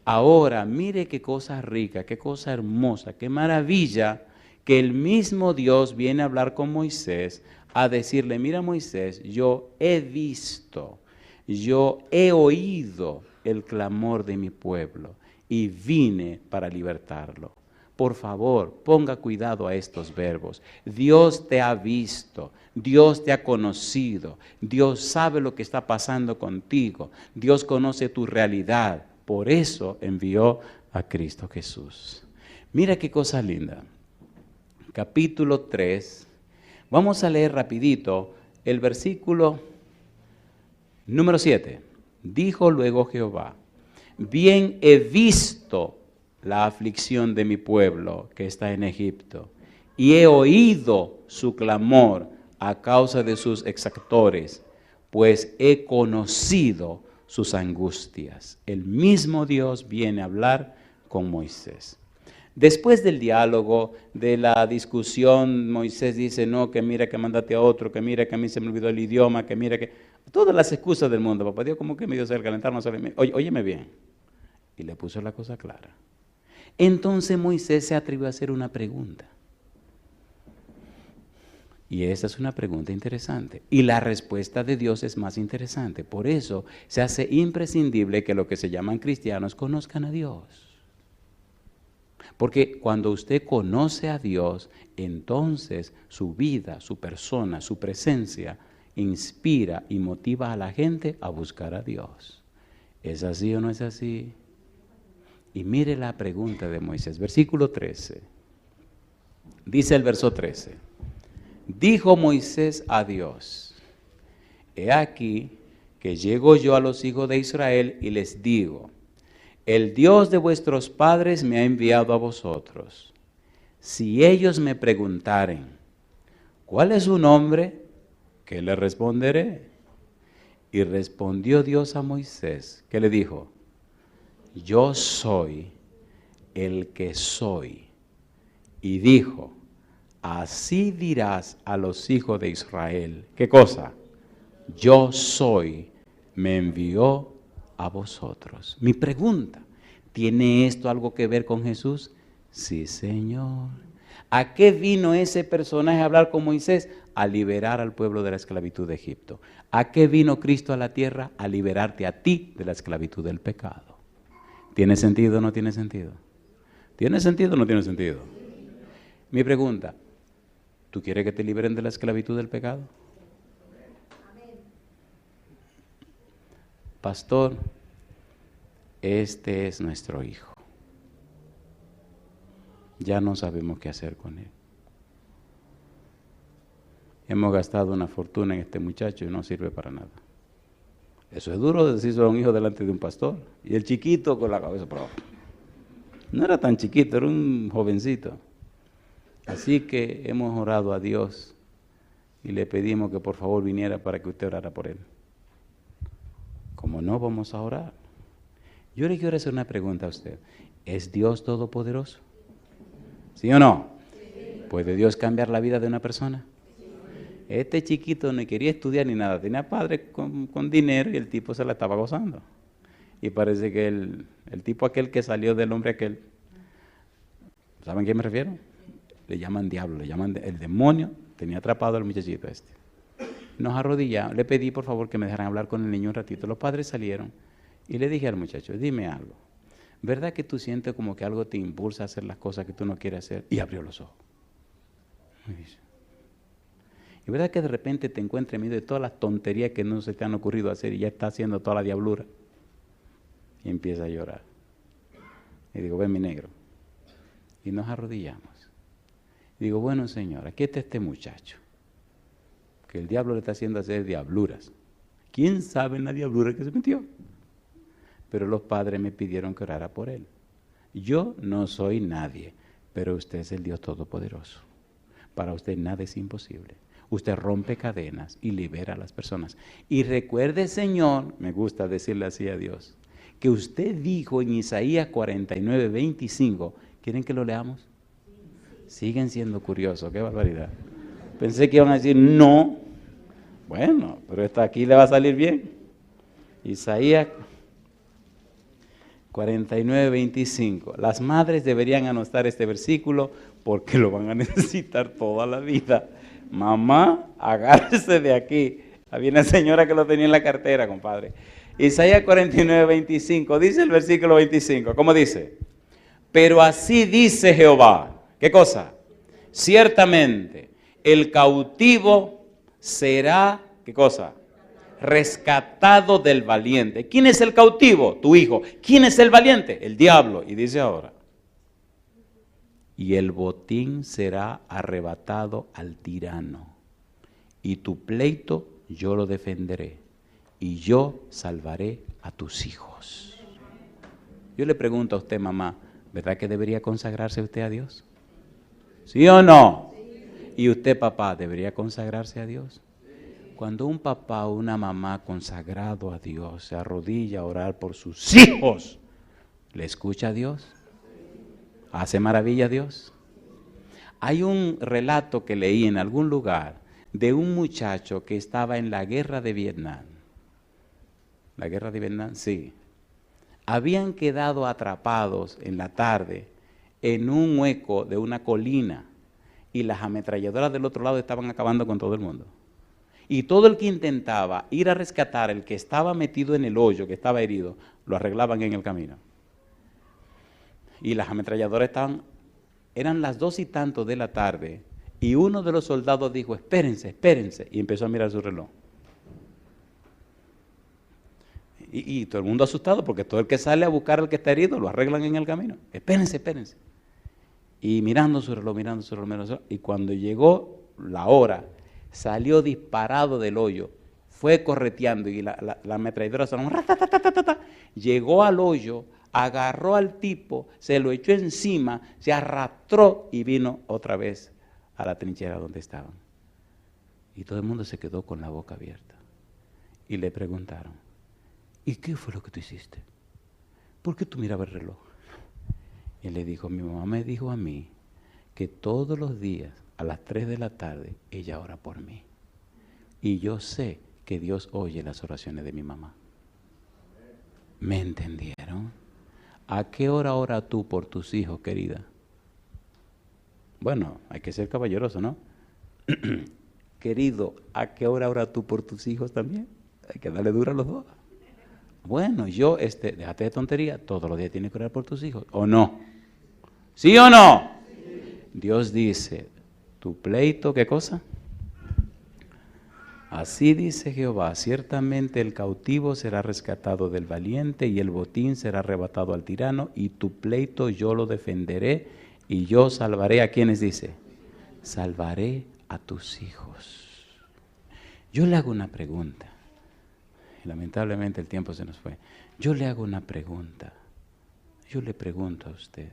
Ahora, mire qué cosa rica, qué cosa hermosa, qué maravilla que el mismo Dios viene a hablar con Moisés, a decirle, mira Moisés, yo he visto, yo he oído el clamor de mi pueblo y vine para libertarlo. Por favor, ponga cuidado a estos verbos. Dios te ha visto, Dios te ha conocido, Dios sabe lo que está pasando contigo, Dios conoce tu realidad. Por eso envió a Cristo Jesús. Mira qué cosa linda. Capítulo 3. Vamos a leer rapidito el versículo número 7. Dijo luego Jehová: bien he visto la aflicción de mi pueblo que está en Egipto, y he oído su clamor a causa de sus exactores, pues he conocido sus angustias. El mismo Dios viene a hablar con Moisés. Después del diálogo, de la discusión, Moisés dice, no, que mira que mándate a otro, que mira que a mí se me olvidó el idioma, que mira que... Todas las excusas del mundo, papá Dios como que me dio el calentar, no sabe. Óyeme bien. Y le puso la cosa clara. Entonces Moisés se atrevió a hacer una pregunta. Y esta es una pregunta interesante. Y la respuesta de Dios es más interesante. Por eso se hace imprescindible que los que se llaman cristianos conozcan a Dios. Porque cuando usted conoce a Dios, entonces su vida, su persona, su presencia inspira y motiva a la gente a buscar a Dios. ¿Es así o no es así? Y mire la pregunta de Moisés, versículo 13. Dice el verso 13. Dijo Moisés a Dios: he aquí que llego yo a los hijos de Israel y les digo: el Dios de vuestros padres me ha enviado a vosotros. Si ellos me preguntaren, ¿cuál es su nombre? ¿Qué le responderé? Y respondió Dios a Moisés, ¿qué le dijo? Yo soy el que soy. Y dijo, así dirás a los hijos de Israel. ¿Qué cosa? Yo soy, me envió a vosotros. Mi pregunta, ¿tiene esto algo que ver con Jesús? Sí, Señor. ¿A qué vino ese personaje a hablar con Moisés? A liberar al pueblo de la esclavitud de Egipto. ¿A qué vino Cristo a la tierra? A liberarte a ti de la esclavitud del pecado. ¿Tiene sentido o no tiene sentido? ¿Tiene sentido o no tiene sentido? Mi pregunta, ¿tú quieres que te liberen de la esclavitud del pecado? Pastor, este es nuestro hijo. Ya no sabemos qué hacer con él. Hemos gastado una fortuna en este muchacho y no sirve para nada. Eso es duro decirlo a un hijo delante de un pastor. Y el chiquito con la cabeza para abajo. No era tan chiquito, era un jovencito. Así que hemos orado a Dios y le pedimos que por favor viniera para que usted orara por él. Como no, vamos a orar. Yo le quiero hacer una pregunta a usted. ¿Es Dios todopoderoso? ¿Sí o no? Sí. ¿Puede Dios cambiar la vida de una persona? Sí. Este chiquito no quería estudiar ni nada. Tenía padre con dinero y el tipo se la estaba gozando. Y parece que el tipo aquel que salió del hombre aquel, ¿saben a qué me refiero? Le llaman diablo, le llaman el demonio. Tenía atrapado al muchachito este. Nos arrodillamos, le pedí por favor que me dejaran hablar con el niño un ratito. Los padres salieron y le dije al muchacho, dime algo. ¿Verdad que tú sientes como que algo te impulsa a hacer las cosas que tú no quieres hacer? Y abrió los ojos. ¿Y verdad que de repente te encuentras en medio de todas las tonterías que no se te han ocurrido hacer y ya está haciendo toda la diablura? Y empieza a llorar. Y digo, ven mi negro. Y nos arrodillamos. Y digo, bueno Señor, aquí está este muchacho, que el diablo le está haciendo hacer diabluras. ¿Quién sabe en la diablura que se metió? Pero los padres me pidieron que orara por él. Yo no soy nadie, pero usted es el Dios Todopoderoso. Para usted nada es imposible. Usted rompe cadenas y libera a las personas. Y recuerde, Señor, me gusta decirle así a Dios, que usted dijo en Isaías 49:25, ¿quieren que lo leamos? Siguen siendo curiosos, qué barbaridad. Pensé que iban a decir no. Bueno, pero esta aquí le va a salir bien. Isaías 49:25. Las madres deberían anotar este versículo porque lo van a necesitar toda la vida. Mamá, agárrese de aquí. Había una señora que lo tenía en la cartera, compadre. Isaías 49, 25, dice el versículo 25, ¿cómo dice? Pero así dice Jehová, ¿qué cosa? Ciertamente, el cautivo será, ¿qué cosa? Rescatado del valiente. ¿Quién es el cautivo? Tu hijo. ¿Quién es el valiente? El diablo. Y dice ahora, y el botín será arrebatado al tirano, y tu pleito yo lo defenderé, y yo salvaré a tus hijos. Yo le pregunto a usted, mamá, ¿verdad que debería consagrarse usted a Dios? ¿Sí o no? ¿Y usted, papá, debería consagrarse a Dios? Cuando un papá o una mamá consagrado a Dios se arrodilla a orar por sus hijos, ¿le escucha a Dios? ¿Hace maravilla a Dios? Hay un relato que leí en algún lugar de un muchacho que estaba en la guerra de Vietnam. ¿La guerra de Vietnam? Sí. Habían quedado atrapados en la tarde en un hueco de una colina y las ametralladoras del otro lado estaban acabando con todo el mundo. Y todo el que intentaba ir a rescatar el que estaba metido en el hoyo, que estaba herido, lo arreglaban en el camino. Y las ametralladoras eran las 2 y tanto de la tarde, y uno de los soldados dijo, espérense, espérense, y empezó a mirar su reloj. Y todo el mundo asustado, porque todo el que sale a buscar al que está herido, lo arreglan en el camino. Espérense, espérense. Y mirando su reloj, y cuando llegó la hora, salió disparado del hoyo, fue correteando, y la ametralladora sonó, llegó al hoyo, agarró al tipo, se lo echó encima, se arrastró y vino otra vez a la trinchera donde estaban. Y todo el mundo se quedó con la boca abierta. Y le preguntaron, ¿y qué fue lo que tú hiciste? ¿Por qué tú mirabas el reloj? Y él le dijo, mi mamá me dijo a mí que todos los días a las 3 de la tarde ella ora por mí. Y yo sé que Dios oye las oraciones de mi mamá. ¿Me entendieron? ¿A qué hora ora tú por tus hijos, querida? Bueno, hay que ser caballeroso, ¿no? Querido, ¿a qué hora ora tú por tus hijos también? Hay que darle duro a los dos. Bueno, déjate de tontería, todos los días tienes que orar por tus hijos, ¿o no? ¿Sí o no? Sí. Dios dice, tu pleito, ¿qué cosa? Así dice Jehová, ciertamente el cautivo será rescatado del valiente y el botín será arrebatado al tirano y tu pleito yo lo defenderé y yo salvaré a quienes dice, salvaré a tus hijos. Yo le hago una pregunta, y lamentablemente el tiempo se nos fue. Yo le hago una pregunta, yo le pregunto a usted,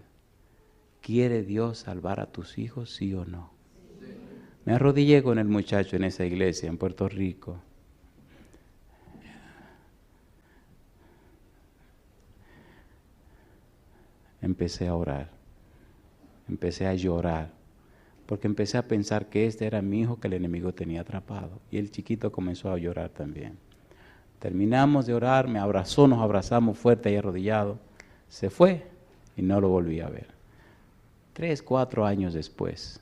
¿quiere Dios salvar a tus hijos, sí o no? Me arrodillé con el muchacho en esa iglesia en Puerto Rico. Empecé a orar, empecé a llorar, porque empecé a pensar que este era mi hijo que el enemigo tenía atrapado. Y el chiquito comenzó a llorar también. Terminamos de orar, me abrazó, nos abrazamos fuerte y arrodillado. Se fue y no lo volví a ver. 3, 4 años después,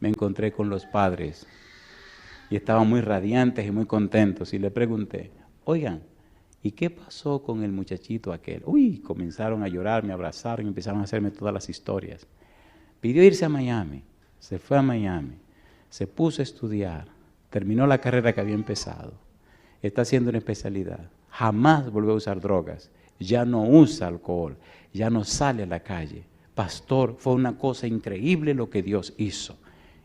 me encontré con los padres y estaban muy radiantes y muy contentos y le pregunté, oigan, ¿y qué pasó con el muchachito aquel? Uy, comenzaron a llorar, me abrazaron y empezaron a hacerme todas las historias. Pidió irse a Miami, se fue a Miami, se puso a estudiar, terminó la carrera que había empezado, está haciendo una especialidad, jamás volvió a usar drogas, ya no usa alcohol, ya no sale a la calle. Pastor, fue una cosa increíble lo que Dios hizo.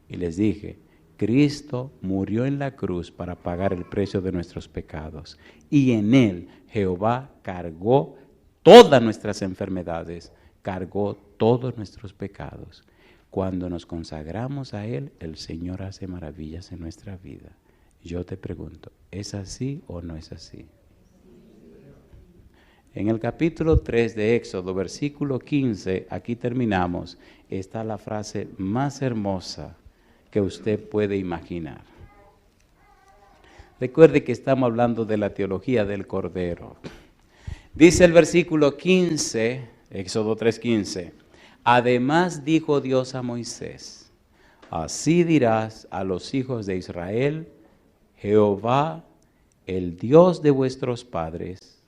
Y les dije, Cristo murió en la cruz para pagar el precio de nuestros pecados. Y en Él Jehová cargó todas nuestras enfermedades, cargó todos nuestros pecados. Cuando nos consagramos a Él, el Señor hace maravillas en nuestra vida. Yo te pregunto, ¿es así o no es así? En el capítulo 3 de Éxodo, versículo 15, aquí terminamos, está la frase más hermosa que usted puede imaginar. Recuerde que estamos hablando de la teología del Cordero. Dice el versículo 15, Éxodo 3:15, además dijo Dios a Moisés, así dirás a los hijos de Israel, Jehová, el Dios de vuestros padres,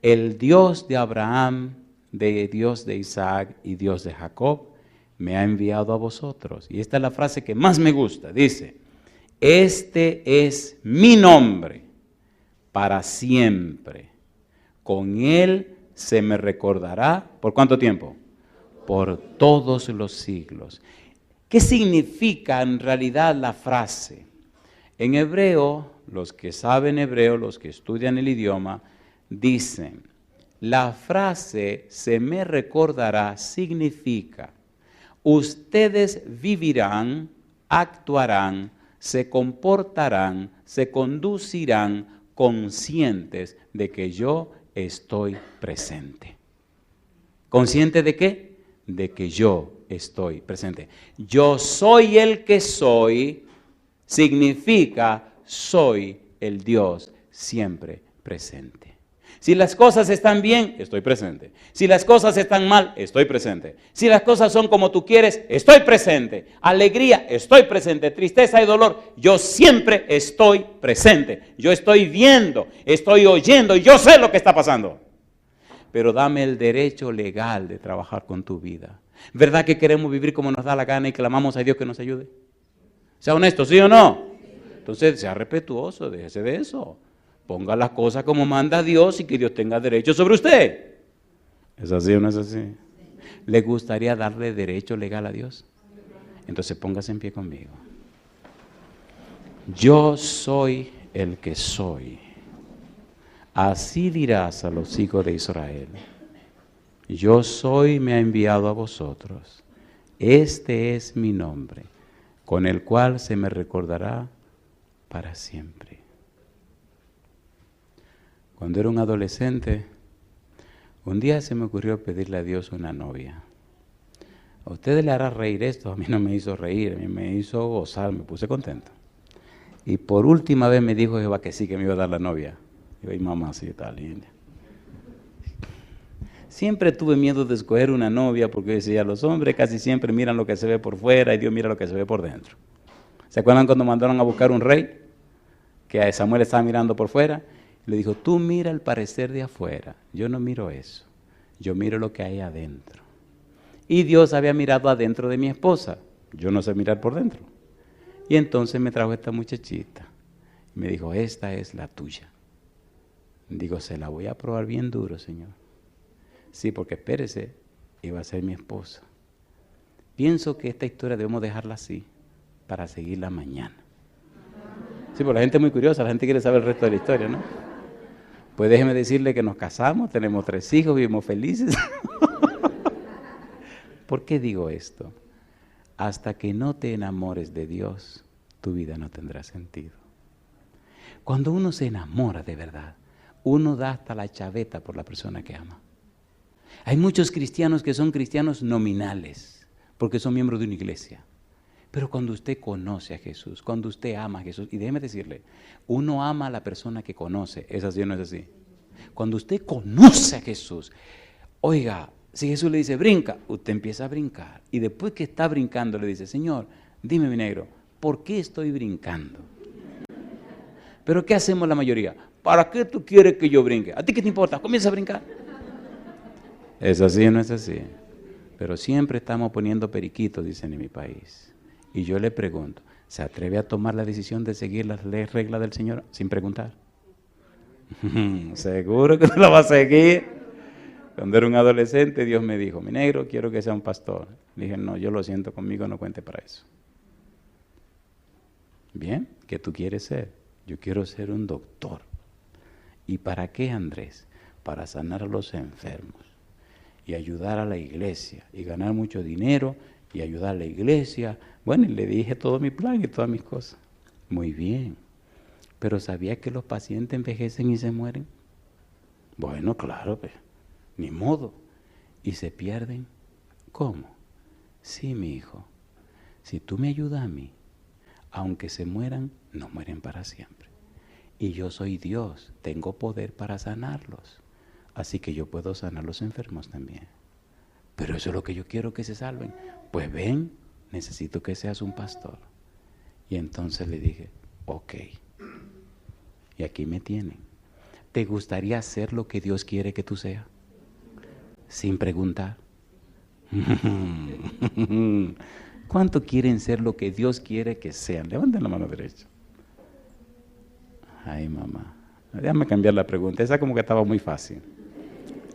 el Dios de Abraham, Dios de Isaac y Dios de Jacob, me ha enviado a vosotros. Y esta es la frase que más me gusta. Dice, este es mi nombre para siempre. Con él se me recordará. ¿Por cuánto tiempo? Por todos los siglos. ¿Qué significa en realidad la frase? En hebreo, los que saben hebreo, los que estudian el idioma, dicen, la frase se me recordará significa, ustedes vivirán, actuarán, se comportarán, se conducirán conscientes de que yo estoy presente. ¿Consciente de qué? De que yo estoy presente. Yo soy el que soy, significa soy el Dios siempre presente. Si las cosas están bien, estoy presente. Si las cosas están mal, estoy presente. Si las cosas son como tú quieres, estoy presente. Alegría, estoy presente. Tristeza y dolor, yo siempre estoy presente. Yo estoy viendo, estoy oyendo y yo sé lo que está pasando. Pero dame el derecho legal de trabajar con tu vida. ¿Verdad que queremos vivir como nos da la gana y clamamos a Dios que nos ayude? Sea honesto, ¿sí o no? Entonces, sea respetuoso, déjese de eso. Ponga las cosas como manda Dios y que Dios tenga derecho sobre usted. ¿Es así o no es así? ¿Le gustaría darle derecho legal a Dios? Entonces póngase en pie conmigo. Yo soy el que soy. Así dirás a los hijos de Israel. Yo soy, me ha enviado a vosotros. Este es mi nombre, con el cual se me recordará para siempre. Cuando era un adolescente, un día se me ocurrió pedirle a Dios una novia. A ustedes le hará reír esto, a mí no me hizo reír, a mí me hizo gozar, me puse contento. Y por última vez me dijo Jehová que sí, que me iba a dar la novia. Y yo, ay mamá, sí, está linda. Siempre tuve miedo de escoger una novia porque decía, los hombres casi siempre miran lo que se ve por fuera y Dios mira lo que se ve por dentro. ¿Se acuerdan cuando mandaron a buscar un rey? Que a Samuel estaba mirando por fuera. Le dijo, tú mira el parecer de afuera, yo no miro eso, yo miro lo que hay adentro. Y Dios había mirado adentro de mi esposa, yo no sé mirar por dentro. Y entonces me trajo esta muchachita, y me dijo, esta es la tuya. Digo, se la voy a probar bien duro, Señor. Sí, porque espérese, iba a ser mi esposa. Pienso que esta historia debemos dejarla así, para seguirla mañana. Sí, porque la gente es muy curiosa, la gente quiere saber el resto de la historia, ¿no? Pues déjeme decirle que nos casamos, tenemos 3 hijos, vivimos felices. ¿Por qué digo esto? Hasta que no te enamores de Dios, tu vida no tendrá sentido. Cuando uno se enamora de verdad, uno da hasta la chaveta por la persona que ama. Hay muchos cristianos que son cristianos nominales, porque son miembros de una iglesia. Pero cuando usted conoce a Jesús, cuando usted ama a Jesús, y déjeme decirle, uno ama a la persona que conoce, ¿es así o no es así? Cuando usted conoce a Jesús, oiga, si Jesús le dice brinca, usted empieza a brincar. Y después que está brincando le dice, Señor, dime mi negro, ¿por qué estoy brincando? ¿Pero qué hacemos la mayoría? ¿Para qué tú quieres que yo brinque? ¿A ti qué te importa? Comienza a brincar. ¿Es así o no es así? Pero siempre estamos poniendo periquitos, dicen en mi país. Y yo le pregunto, ¿se atreve a tomar la decisión de seguir las reglas del Señor sin preguntar? ¿Seguro que la va a seguir? Cuando era un adolescente, Dios me dijo, mi negro, quiero que sea un pastor. Le dije, no, yo lo siento, conmigo no cuente para eso. Bien, ¿qué tú quieres ser? Yo quiero ser un doctor. ¿Y para qué, Andrés? Para sanar a los enfermos y ayudar a la iglesia y ganar mucho dinero y ayudar a la iglesia. Bueno, y le dije todo mi plan y todas mis cosas. Muy bien. Pero ¿sabía que los pacientes envejecen y se mueren? Bueno, claro, pues, ni modo. ¿Y se pierden? ¿Cómo? Sí, mi hijo. Si tú me ayudas a mí, aunque se mueran, no mueren para siempre. Y yo soy Dios, tengo poder para sanarlos. Así que yo puedo sanar a los enfermos también. Pero eso es lo que yo quiero, que se salven. Pues ven, necesito que seas un pastor. Y entonces le dije, ok, Y aquí me tienen. ¿Te gustaría hacer lo que Dios quiere que tú seas? Sin preguntar. ¿Cuánto quieren ser lo que Dios quiere que sean? Levanten la mano derecha. Ay, mamá. Déjame cambiar la pregunta. Esa como que estaba muy fácil.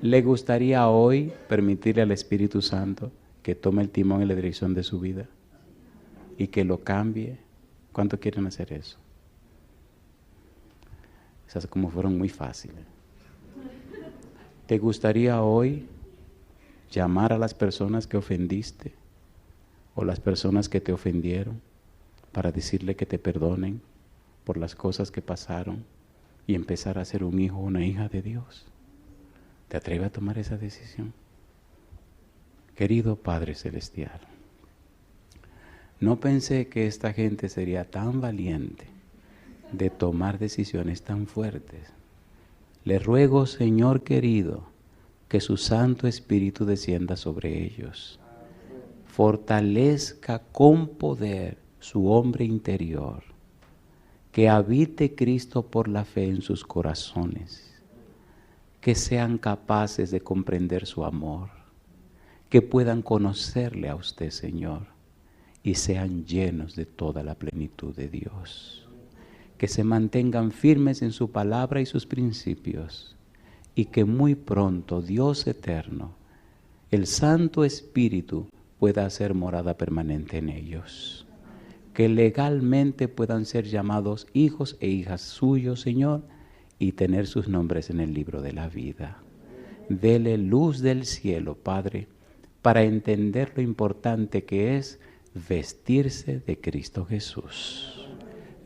¿Le gustaría hoy permitirle al Espíritu Santo que tome el timón y la dirección de su vida? Y que lo cambie. ¿Cuánto quieren hacer eso? Esas como fueron muy fáciles. ¿Te gustaría hoy llamar a las personas que ofendiste o las personas que te ofendieron para decirle que te perdonen por las cosas que pasaron y empezar a ser un hijo o una hija de Dios? ¿Te atreves a tomar esa decisión? Querido Padre Celestial, no pensé que esta gente sería tan valiente de tomar decisiones tan fuertes. Le ruego, Señor querido, que su Santo Espíritu descienda sobre ellos. Fortalezca con poder su hombre interior. Que habite Cristo por la fe en sus corazones. Que sean capaces de comprender su amor. Que puedan conocerle a usted, Señor, y sean llenos de toda la plenitud de Dios. Que se mantengan firmes en su palabra y sus principios, y que muy pronto Dios eterno, el Santo Espíritu, pueda hacer morada permanente en ellos. Que legalmente puedan ser llamados hijos e hijas suyos, Señor, y tener sus nombres en el libro de la vida. Dele luz del cielo, Padre, para entender lo importante que es vestirse de Cristo Jesús.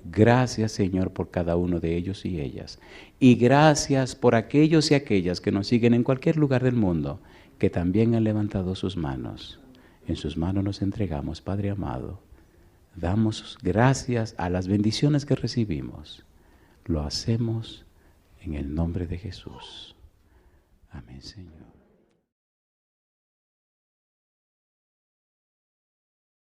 Gracias, Señor, por cada uno de ellos y ellas. Y gracias por aquellos y aquellas que nos siguen en cualquier lugar del mundo, que también han levantado sus manos. En sus manos nos entregamos, Padre amado. Damos gracias a las bendiciones que recibimos. Lo hacemos en el nombre de Jesús. Amén, Señor.